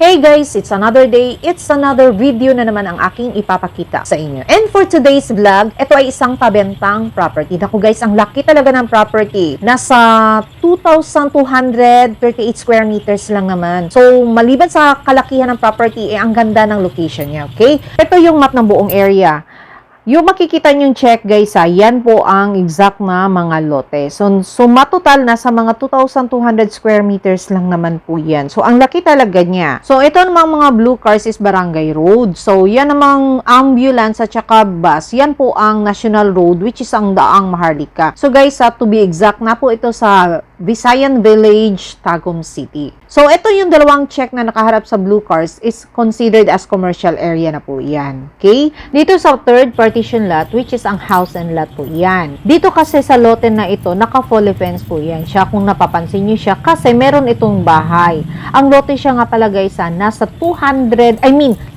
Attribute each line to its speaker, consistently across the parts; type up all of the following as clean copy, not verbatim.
Speaker 1: Hey guys, it's another day, it's another video na naman ang aking ipapakita sa inyo. And for today's vlog, ito ay isang pabentang property. Naku guys, ang laki talaga ng property. Nasa 2,238 square meters lang naman. So, maliban sa kalakihan ng property, ang ganda ng location niya, okay? Ito yung map ng buong area. Yung makikita nyong check guys, yan po ang exact na mga lote. So matotal na sa mga 2,200 square meters lang naman po yan. So ang laki talaga niya. So ito namang mga blue cars is Barangay Road. So yan namang ambulance at saka bus. Yan po ang National Road which is ang Daang Maharlika. So guys, to be exact na po ito sa Visayan Village, Tagum City. So, ito yung dalawang check na nakaharap sa blue cars is considered as commercial area na po yan. Okay? Dito sa third partition lot, which is ang house and lot po yan. Dito kasi sa lote na ito, naka-fully fence po yan siya. Kung napapansin nyo siya, kasi meron itong bahay. Ang lote siya nga pala guys, nasa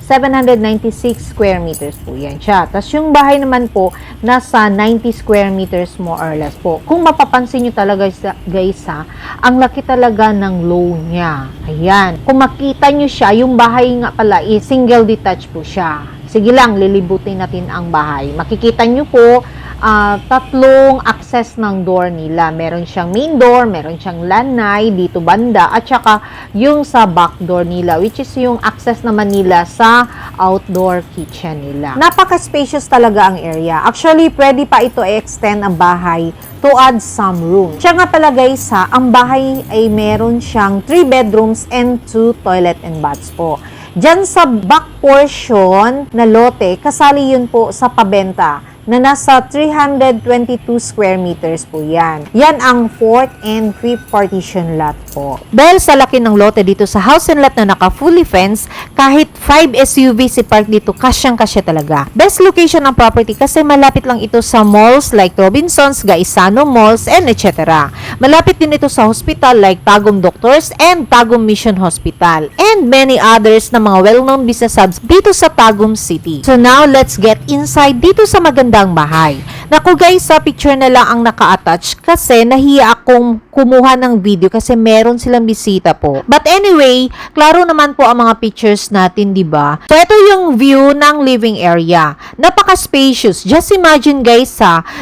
Speaker 1: 796 square meters po yan siya. Tapos yung bahay naman po, nasa 90 square meters more or less po. Kung mapapansin nyo talaga guys, ang laki talaga ng loan niya. Ayan. Kung makita nyo siya, yung bahay nga pala is single detached po siya. Sige lang, lilibutin natin ang bahay. Makikita nyo po, tatlong access ng door nila. Meron siyang main door, meron siyang lanay dito banda, at saka yung sa back door nila, which is yung access naman nila sa outdoor kitchen nila. Napaka-spacious talaga ang area. Actually, pwede pa ito i-extend ang bahay to add some room. Siya nga pala guys, ang bahay ay meron siyang 3 bedrooms and 2 toilet and baths po. Diyan sa back portion na lote, kasali yun po sa pabenta na nasa 322 square meters po yan. Yan ang 4th and 5th partition lot po. Dahil sa laki ng lote dito sa house and lot na naka-fully fence, kahit 5 SUV si park dito, kasyang-kasya talaga. Best location ng property kasi malapit lang ito sa malls like Robinsons, Gaisano Malls, and etc. Malapit din ito sa hospital like Tagum Doctors and Tagum Mission Hospital, and many others na mga well-known business hubs dito sa Tagum City. So now, let's get inside dito sa magandang bahay. Naku guys, sa picture na lang ang naka-attach kasi nahiya akong kumuha ng video kasi meron silang bisita po. But anyway, klaro naman po ang mga pictures natin, di ba? So ito yung view ng living area. Napaka-spacious. Just imagine guys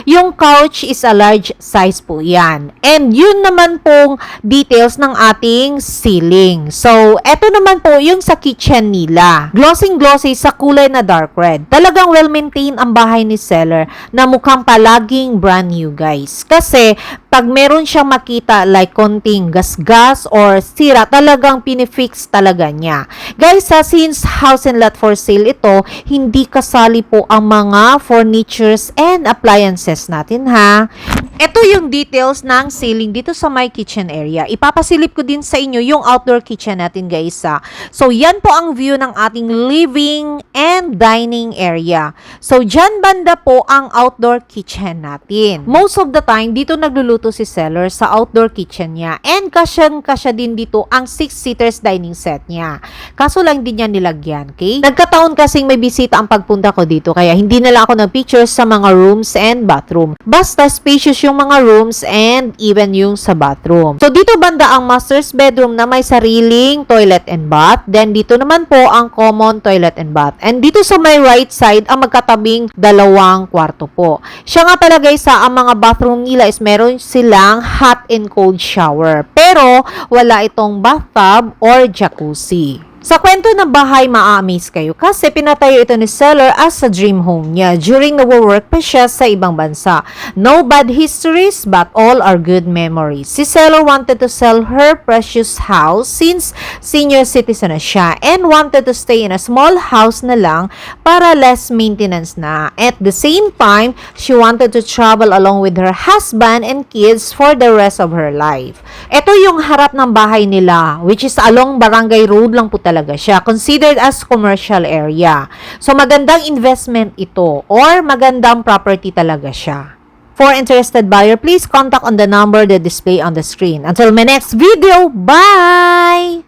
Speaker 1: yung couch is a large size po yan. And yun naman pong details ng ating ceiling. So ito naman po yung sa kitchen nila. Glossy sa kulay na dark red. Talagang well-maintained ang bahay ni seller na mukhang palaging brand new guys. Kasi pag meron siyang makita like konting gas-gas or sira, talagang pinifix talaga niya. Guys, since house and lot for sale ito, hindi kasali po ang mga furnitures and appliances natin ha. Ito yung details ng ceiling dito sa my kitchen area. Ipapasilip ko din sa inyo yung outdoor kitchen natin guys So yan po ang view ng ating living and dining area. So dyan banda po ang outdoor kitchen natin. Most of the time, dito nagluluto si seller sa outdoor kitchen niya. And kasya din dito ang 6-seaters dining set niya. Kaso lang din niya nilagyan, okay? Nagkataon kasing may bisita ang pagpunta ko dito, kaya hindi na lang ako nag-pictures sa mga rooms and bathroom. Basta spacious yung mga rooms and even yung sa bathroom. So dito banda ang master's bedroom na may sariling toilet and bath. Then dito naman po ang common toilet and bath. And dito sa my right side, ang magkatabing dalawang kwarto po. Siya nga pala guys, ang mga bathroom nila is meron silang hot and cold shower. Pero wala itong bathtub or jacuzzi. Sa kwento ng bahay, ma-amaze kayo kasi pinatayo ito ni seller as a dream home niya during nagwo-work pa siya sa ibang bansa. No bad histories but all are good memories. Si seller wanted to sell her precious house since senior citizen na siya and wanted to stay in a small house na lang para less maintenance na. At the same time, she wanted to travel along with her husband and kids for the rest of her life. Ito yung harap ng bahay nila, which is along Barangay Road lang po talaga siya, considered as commercial area. So magandang investment ito or magandang property talaga siya. For interested buyer, please contact on the number that display on the screen. Until my next video, bye!